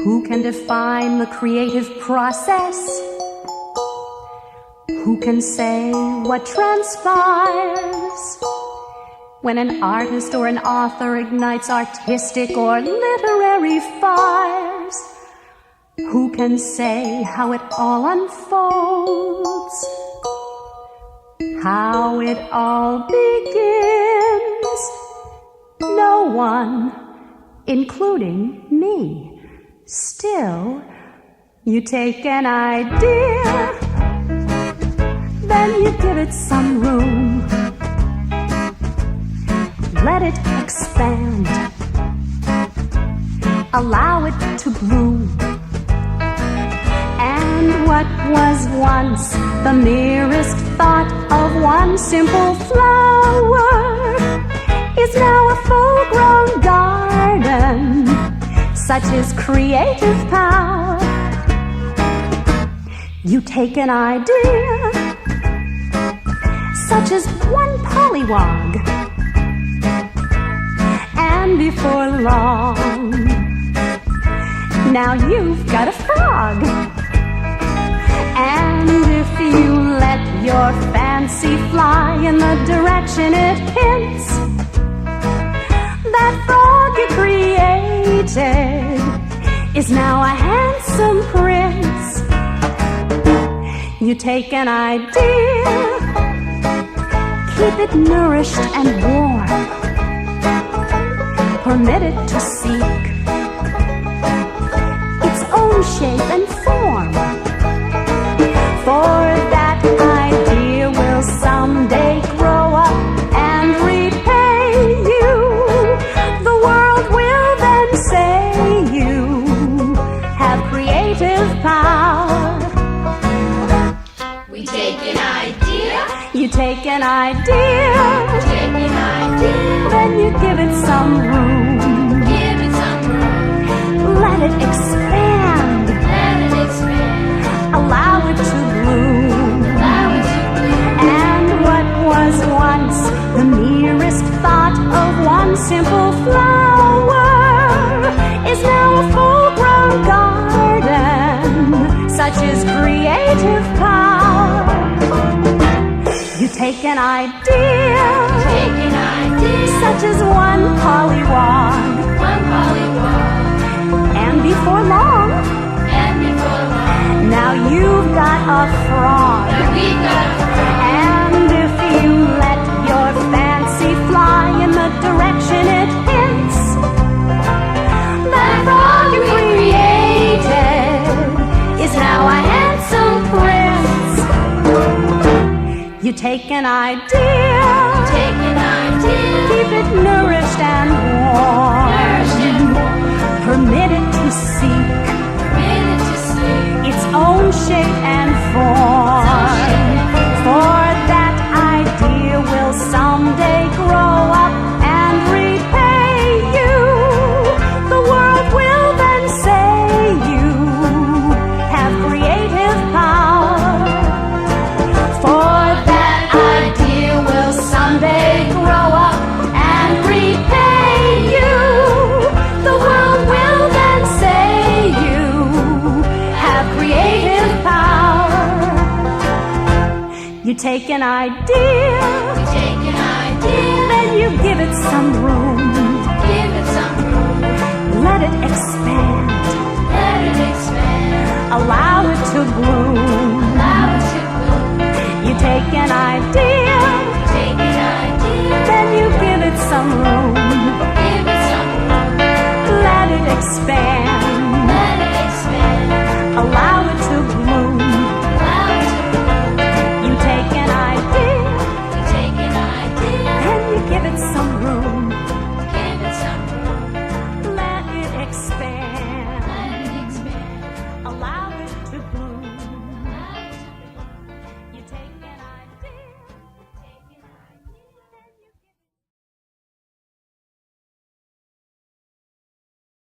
Who can define the creative process? Who can say what transpires when an artist or an author ignites artistic or literary fires? Who can say how it all unfolds? How it all begins? No one, including me. Still, you take an idea, then you give it some room. Let it expand, allow it to bloom. And what was once the merest thought of one simple flower is now a full-grown garden. Such is creative power. You take an idea, such as one pollywog, and before long, now you've got a frog. And if you let your fancy fly in the direction it hints, that frog you created is now a handsome prince. You take an idea, keep it nourished and warm, permit it to seek its own shape and form. For that idea will someday grow up and repay you. The world will then say you have creative power. We take an idea. You take an idea. Take an idea. Then you give it some room. Give it some room. Let it expand. Let it expand. Allow it to bloom. Allow it to bloom. And what was once the merest thought of one simple flower is now a full-grown garden. Such is creative power. You take an idea, Take an idea. such as one pollywog, One pollywog. and before long, And before long, now you've got a frog. now we've got a frog. And if you let your fancy fly in the direction it hints, that frog you created is now a handsome prince. You take an idea, Take an idea. keep it nourished and warm, Nourish and warm. permit it to seek Permit it to sleep. its own shape and form. For that idea will someday grow up and repay you. The world will then say you have creative power. For that idea will someday grow up and repay you. The world will then say you have creative power. You take an idea, Take an idea. then you give it some room. Give it some room. Let it expand.